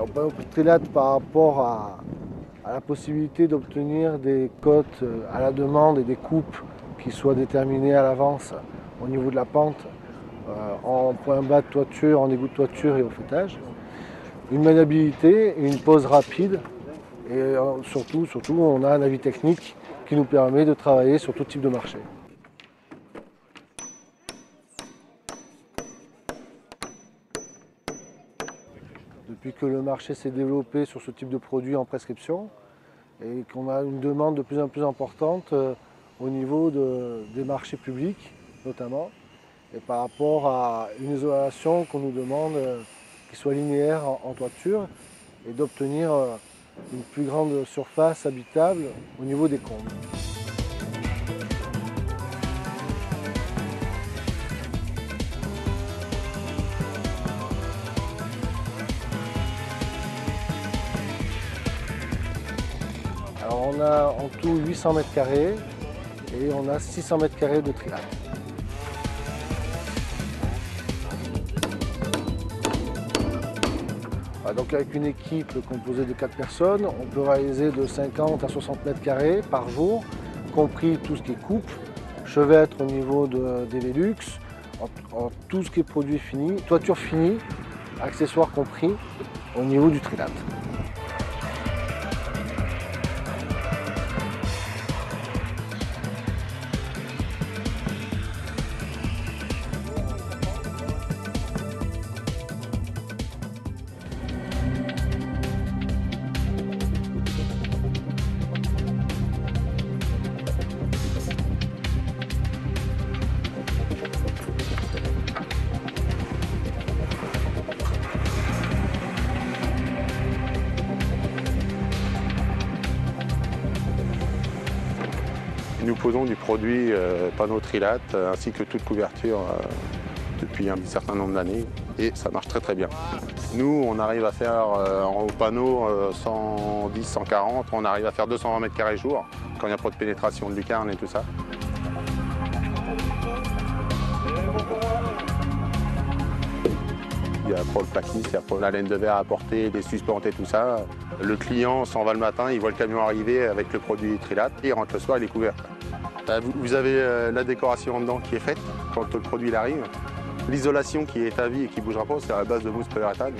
Alors, panneau Trilate par rapport à la possibilité d'obtenir des cotes à la demande et des coupes qui soient déterminées à l'avance au niveau de la pente, en point bas de toiture, en égout de toiture et au fêtage. Une maniabilité, une pose rapide et surtout, on a un avis technique qui nous permet de travailler sur tout type de marché. Depuis que le marché s'est développé sur ce type de produit en prescription et qu'on a une demande de plus en plus importante au niveau des marchés publics notamment, et par rapport à une isolation qu'on nous demande qui soit linéaire en toiture et d'obtenir une plus grande surface habitable au niveau des combles. Alors on a en tout 800 mètres carrés et on a 600 mètres carrés de Trilate. Donc avec une équipe composée de 4 personnes, on peut réaliser de 50 à 60 mètres carrés par jour, compris tout ce qui est coupe, chevêtre au niveau des Velux, tout ce qui est produit fini, toiture finie, accessoires compris au niveau du Trilate. Nous posons du produit panneau Trilate ainsi que toute couverture depuis un certain nombre d'années et ça marche très très bien. Nous on arrive à faire au panneau 110, 140, on arrive à faire 220 mètres carrés jour quand il n'y a pas de pénétration de lucarne et tout ça. Il y a pour le plaquis, il y a pour la laine de verre à porter, des suspentes et tout ça. Le client s'en va le matin, il voit le camion arriver avec le produit Trilate et il rentre le soir, il est couvert. Vous avez la décoration en dedans qui est faite quand le produit il arrive. L'isolation qui est à vie et qui ne bougera pas, c'est à la base de mousse polyuréthane.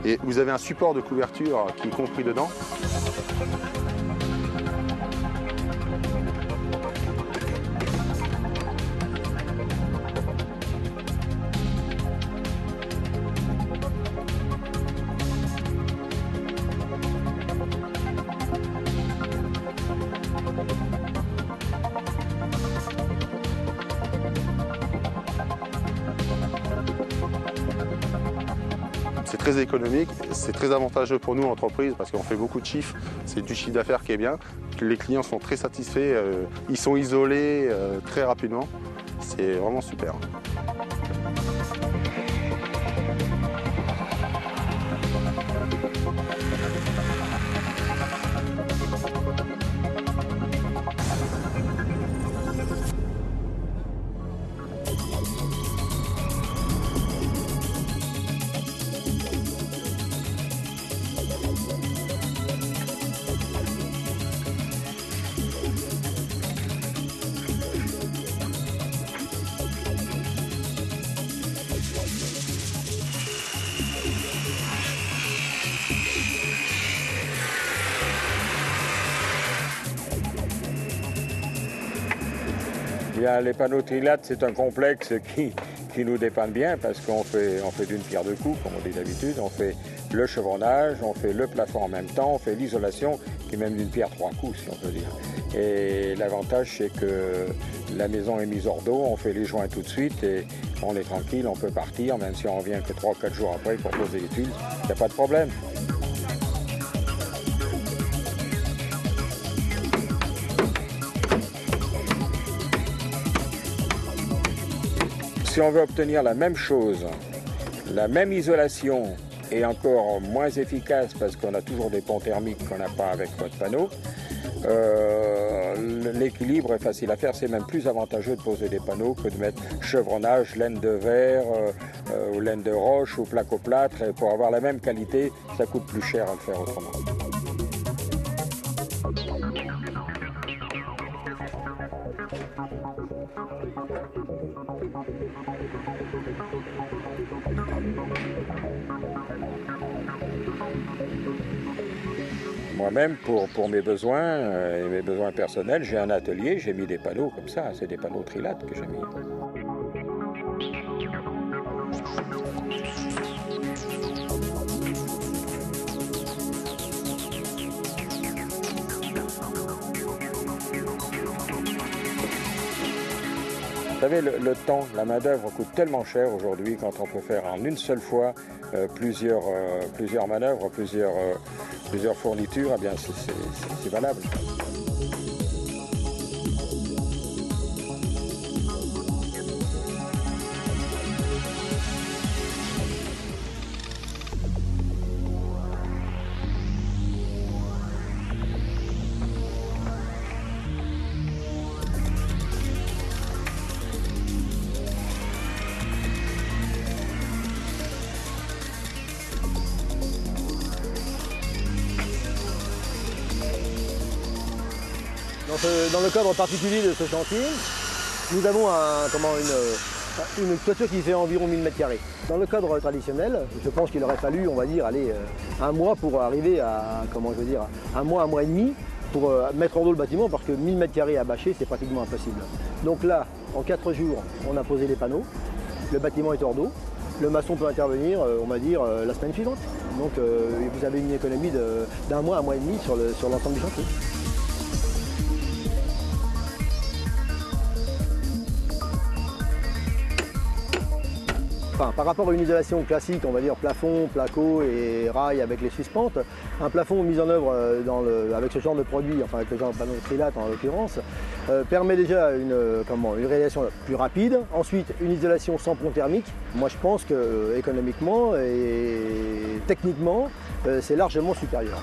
Et vous avez un support de couverture qui est compris dedans. C'est très économique, c'est très avantageux pour nous, entreprises, parce qu'on fait beaucoup de chiffres. C'est du chiffre d'affaires qui est bien. Les clients sont très satisfaits, ils sont isolés très rapidement. C'est vraiment super. Les panneaux Trilate, c'est un complexe qui nous dépanne bien parce qu'on fait d'une pierre deux coups, comme on dit d'habitude. On fait le chevronnage, on fait le plafond en même temps, on fait l'isolation, qui est même d'une pierre trois coups, si on peut dire. Et l'avantage, c'est que la maison est mise hors d'eau, on fait les joints tout de suite et on est tranquille, on peut partir, même si on revient que 3 ou 4 jours après pour poser les tuiles, il n'y a pas de problème. Si on veut obtenir la même chose, la même isolation et encore moins efficace parce qu'on a toujours des ponts thermiques qu'on n'a pas avec votre panneau. L'équilibre est facile à faire, c'est même plus avantageux de poser des panneaux que de mettre chevronnage, laine de verre, ou laine de roche ou plaque au plâtre. Et pour avoir la même qualité, ça coûte plus cher à le faire autrement. Moi-même, pour mes besoins et mes besoins personnels, j'ai un atelier, j'ai mis des panneaux comme ça, c'est des panneaux trilates que j'ai mis. Vous savez, le temps, la main-d'œuvre coûte tellement cher aujourd'hui quand on peut faire en une seule fois plusieurs manœuvres, plusieurs fournitures, eh bien c'est valable. Dans le cadre particulier de ce chantier, nous avons une toiture qui fait environ 1000 m². Dans le cadre traditionnel, je pense qu'il aurait fallu, on va dire, aller un mois pour arriver à, un mois et demi pour mettre en dos le bâtiment parce que 1000 m² à bâcher, c'est pratiquement impossible. Donc là, en 4 jours, on a posé les panneaux, le bâtiment est hors d'eau, le maçon peut intervenir, on va dire, la semaine suivante. Donc vous avez une économie d'un mois, un mois et demi sur l'ensemble du chantier. Enfin, par rapport à une isolation classique, on va dire plafond, placo et rail avec les suspentes, un plafond mis en œuvre avec ce genre de produit, enfin avec le genre de panneau trilate en l'occurrence, permet déjà une réalisation plus rapide. Ensuite, une isolation sans pont thermique. Moi je pense que économiquement et techniquement, c'est largement supérieur.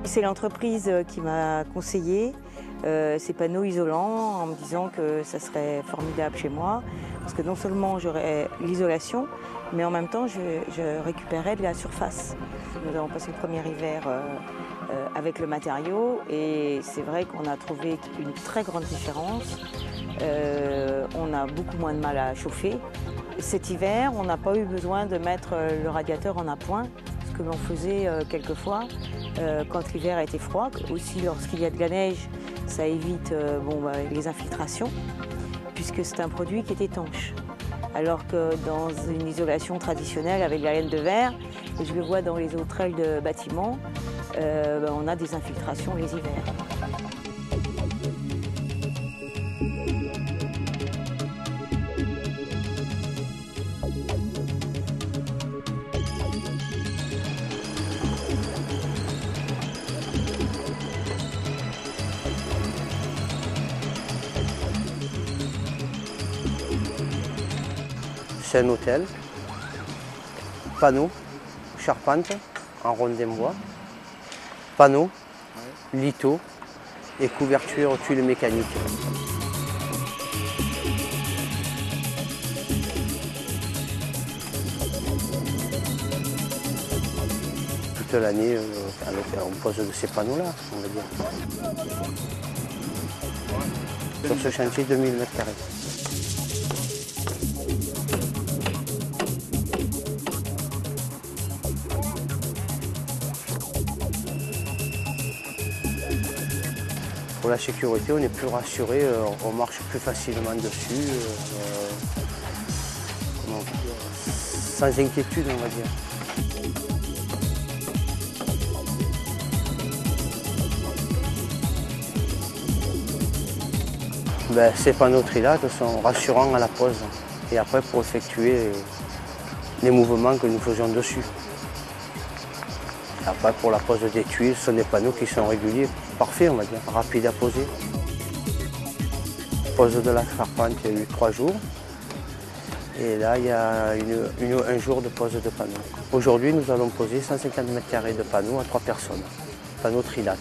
C'est l'entreprise qui m'a conseillé ces panneaux isolants en me disant que ça serait formidable chez moi parce que non seulement j'aurais l'isolation, mais en même temps je récupérais de la surface. Nous avons passé le premier hiver avec le matériau et c'est vrai qu'on a trouvé une très grande différence. On a beaucoup moins de mal à chauffer. Cet hiver, on n'a pas eu besoin de mettre le radiateur en appoint, ce que l'on faisait quelquefois quand l'hiver a été froid. Aussi, lorsqu'il y a de la neige, ça évite les infiltrations, puisque c'est un produit qui est étanche. Alors que dans une isolation traditionnelle avec la laine de verre, et je le vois dans les autres ailes de bâtiments, on a des infiltrations les hivers. C'est un hôtel, panneau, charpente en rondin bois, panneau, lito et couverture tuile mécanique. Toute l'année, on pose de ces panneaux-là, on va dire. Sur ce chantier, 2000 m². Pour la sécurité, on est plus rassuré, on marche plus facilement dessus, sans inquiétude, on va dire. Ces panneaux trilates sont rassurants à la pose et après pour effectuer les mouvements que nous faisions dessus. Après pour la pose des tuiles, ce sont des panneaux qui sont réguliers, parfaits on va dire, rapides à poser. Pose de la charpente, il y a eu 3 jours. Et là, il y a un jour de pose de panneaux. Aujourd'hui, nous allons poser 150 m² de panneaux à 3 personnes, panneaux trilates.